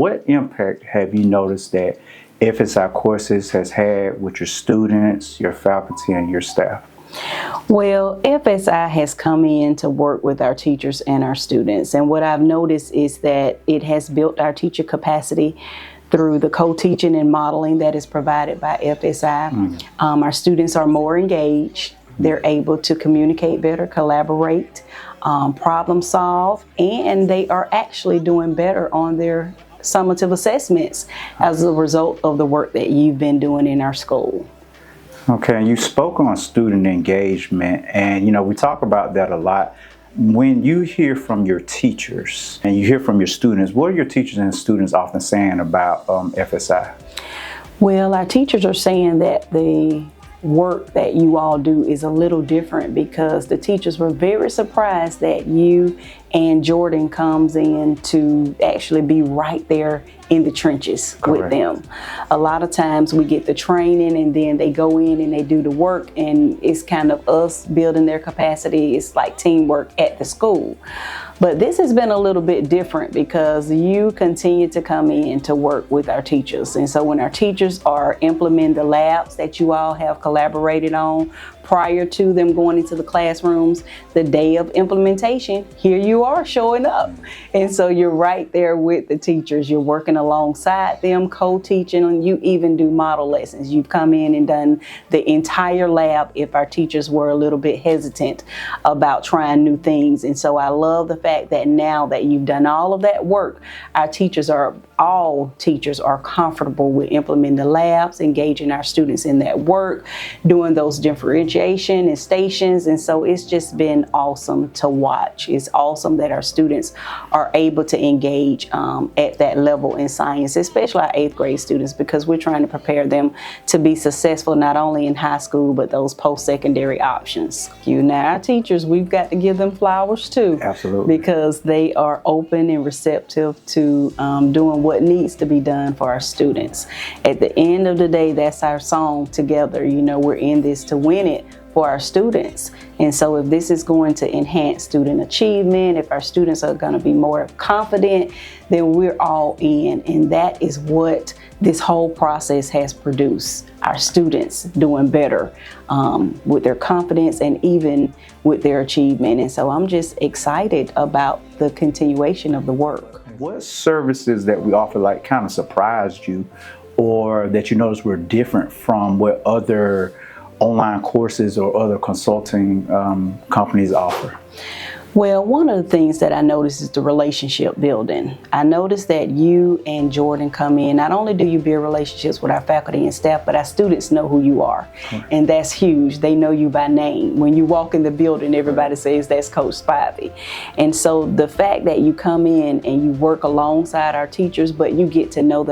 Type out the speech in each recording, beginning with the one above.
what impact have you noticed that FSI Courses has had with your students, your faculty, and your staff? Well, FSI has come in to work with our teachers and our students, and what I've noticed is that it has built our teacher capacity through the co-teaching and modeling that is provided by FSI. Our students are more engaged. They're able to communicate better, collaborate, problem solve, and they are actually doing better on their summative assessments as a result of the work that you've been doing in our school. Okay, you spoke on student engagement, and we talk about that a lot. When you hear from your teachers and you hear from your students, what are your teachers and students often saying about FSI? Well, our teachers are saying that the work that you all do is a little different, because the teachers were very surprised that you and Jordan comes in to actually be right there in the trenches with them. A lot of times we get the training and then they go in and they do the work, and it's kind of us building their capacity. It's like teamwork at the school. But this has been a little bit different because you continue to come in to work with our teachers. And so when our teachers are implementing the labs that you all have collaborated on prior to them going into the classrooms, the day of implementation, here you are showing up. And so you're right there with the teachers. You're working alongside them, co-teaching, and you even do model lessons. You've come in and done the entire lab if our teachers were a little bit hesitant about trying new things. And so I love the fact that now that you've done all of that work, all teachers are comfortable with implementing the labs, engaging our students in that work, doing those differentiation and stations. And so it's just been awesome to watch. It's awesome that our students are able to engage at that level in science, especially our 8th grade students, because we're trying to prepare them to be successful not only in high school, but those post-secondary options. Now our teachers, we've got to give them flowers too. Absolutely. Because they are open and receptive to doing what needs to be done for our students. At the end of the day, that's our song together. We're in this to win it for our students. And so if this is going to enhance student achievement, if our students are going to be more confident, then we're all in. And that is what this whole process has produced. Our students doing better with their confidence and even with their achievement. And so I'm just excited about the continuation of the work. What services that we offer kind of surprised you, or that you noticed were different from what other online courses or other consulting companies offer? Well, one of the things that I noticed is the relationship building. I noticed that you and Jordan come in, not only do you build relationships with our faculty and staff, but our students know who you are. And that's huge. They know you by name. When you walk in the building, everybody says that's Coach Spivey. And so the fact that you come in and you work alongside our teachers, but you get to know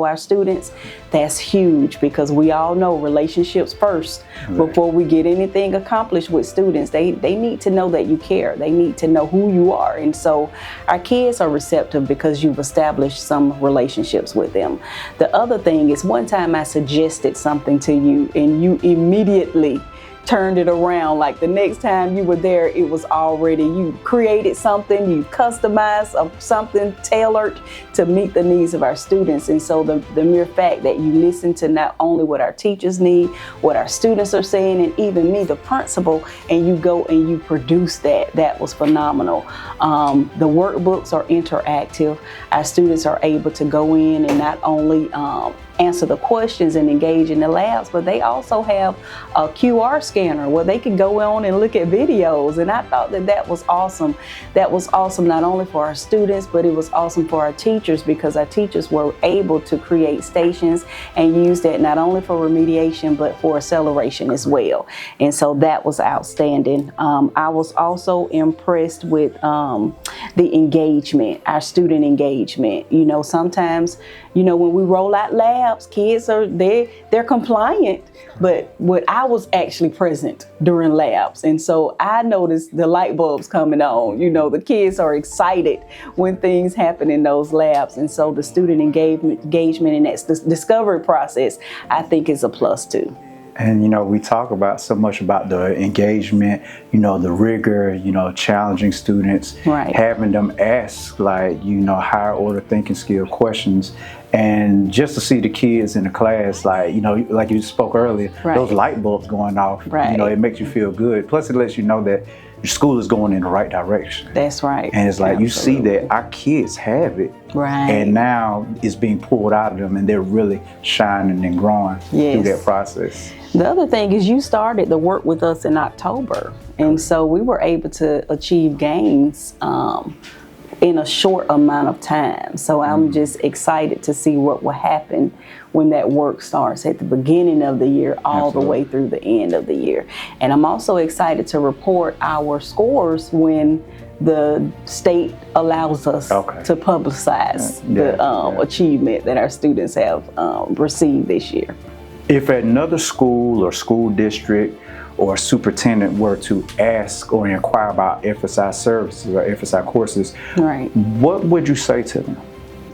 our students, that's huge, because we all know relationships first. Before we get anything accomplished with students, they need to know that you care. They need to know who you are. And so our kids are receptive because you've established some relationships with them. The other thing is, one time I suggested something to you and you immediately turned it around. Like the next time you were there, it was already, you created something, you customized something tailored to meet the needs of our students. And so the mere fact that you listen to not only what our teachers need, what our students are saying, and even me, the principal, and you go and you produce that was phenomenal. The workbooks are interactive. Our students are able to go in and not only answer the questions and engage in the labs, but they also have a QR scanner where they can go on and look at videos. And I thought that was awesome. That was awesome not only for our students, but it was awesome for our teachers, because our teachers were able to create stations and use that not only for remediation, but for acceleration as well. And so that was outstanding. I was also impressed with the engagement, our student engagement. Sometimes, when we roll out labs, kids they're compliant, but I was actually present during labs. And so I noticed the light bulbs coming on. The kids are excited when things happen in those labs. And so the student engagement and that discovery process, I think, is a plus too. And, we talk about so much about the engagement, the rigor, challenging students, Right. having them ask higher order thinking skill questions. And just to see the kids in the class, like you spoke earlier, Right. those light bulbs going off, Right. it makes you feel good. Plus it lets you know that your school is going in the right direction. That's right. And it's like Absolutely. you see that our kids have it. Right. And now it's being pulled out of them and they're really shining and growing through that process. The other thing is you started the work with us in October. And so we were able to achieve gains in a short amount of time. So I'm just excited to see what will happen when that work starts at the beginning of the year all the way through the end of the year. And I'm also excited to report our scores when the state allows us to publicize the achievement that our students have received this year. If another school or school district or superintendent were to ask or inquire about FSI services or FSI courses, right, what would you say to them?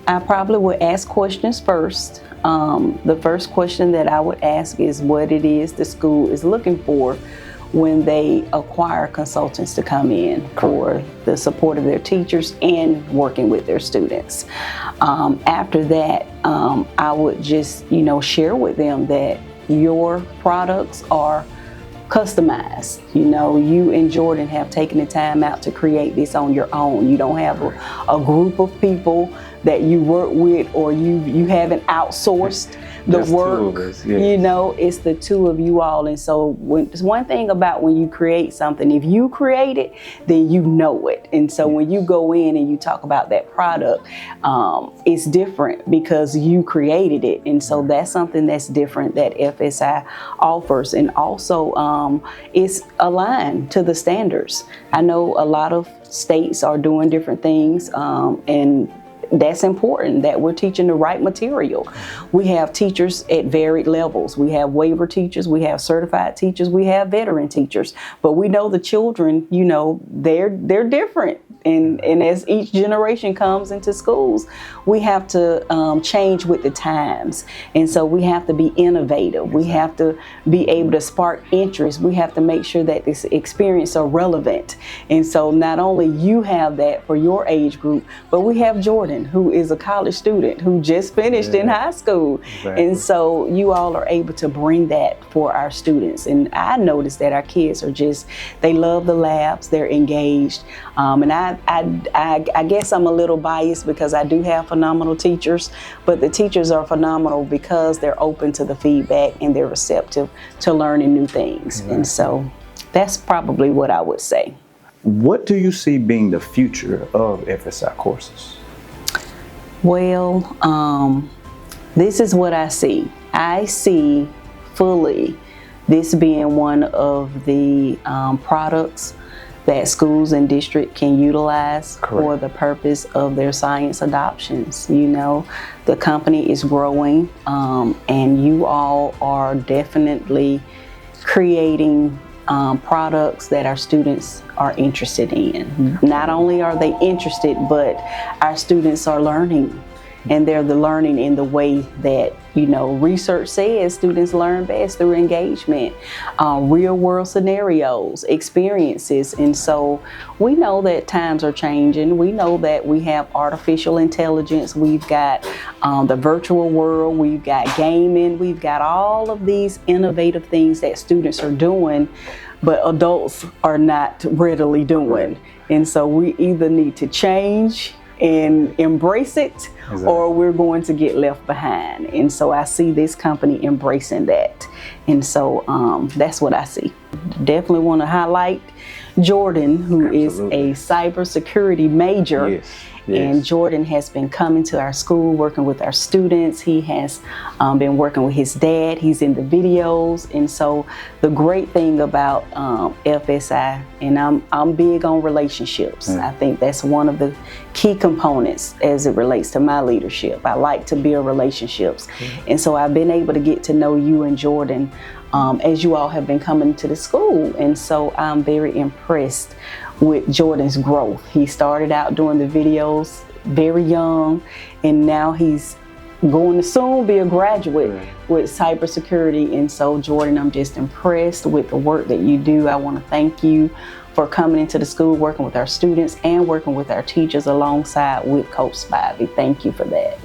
I probably would ask questions first. The first question that I would ask is what it is the school is looking for when they acquire consultants to come in for the support of their teachers and working with their students. After that, I would just, share with them that your products are customized. You and Jordan have taken the time out to create this on your own. You don't have a group of people that you work with, or you haven't outsourced the work. It's the two of you all. And so it's one thing about when you create something, if you create it, then you know it. And so when you go in and you talk about that product, it's different because you created it. And so that's something that's different that FSI offers. And also it's aligned to the standards. I know a lot of states are doing different things, and that's important that we're teaching the right material. We have teachers at varied levels. We have waiver teachers, we have certified teachers, we have veteran teachers. But we know the children, they're different. And as each generation comes into schools, we have to change with the times. And so we have to be innovative. We have to be able to spark interest. We have to make sure that this experience are relevant. And so not only you have that for your age group, but we have Jordan, who is a college student who just finished in high school. And so you all are able to bring that for our students. And I noticed that our kids are they love the labs, they're engaged. And I guess I'm a little biased because I do have phenomenal teachers, but the teachers are phenomenal because they're open to the feedback and they're receptive to learning new things. And so that's probably what I would say. What do you see being the future of FSI courses? Well, this is what I see. I see fully this being one of the products that schools and districts can utilize for the purpose of their science adoptions. The company is growing, and you all are definitely creating products that our students are interested in. Not only are they interested, but our students are learning. And they're learning in the way that, research says students learn best through engagement, real world scenarios, experiences. And so we know that times are changing. We know that we have artificial intelligence. We've got the virtual world. We've got gaming. We've got all of these innovative things that students are doing, but adults are not readily doing. And so we either need to change and embrace it, or we're going to get left behind. And so I see this company embracing that. And so that's what I see. Definitely want to highlight Jordan, who is a cybersecurity major. And Jordan has been coming to our school, working with our students. He has been working with his dad. He's in the videos. And so the great thing about FSI, and I'm big on relationships. I think that's one of the key components as it relates to my leadership. I like to build relationships. And so I've been able to get to know you and Jordan as you all have been coming to the school. And so I'm very impressed with Jordan's growth. He started out doing the videos very young, and now he's going to soon be a graduate with cybersecurity. And so, Jordan, I'm just impressed with the work that you do. I want to thank you for coming into the school, working with our students and working with our teachers alongside with Coach Spivey. Thank you for that.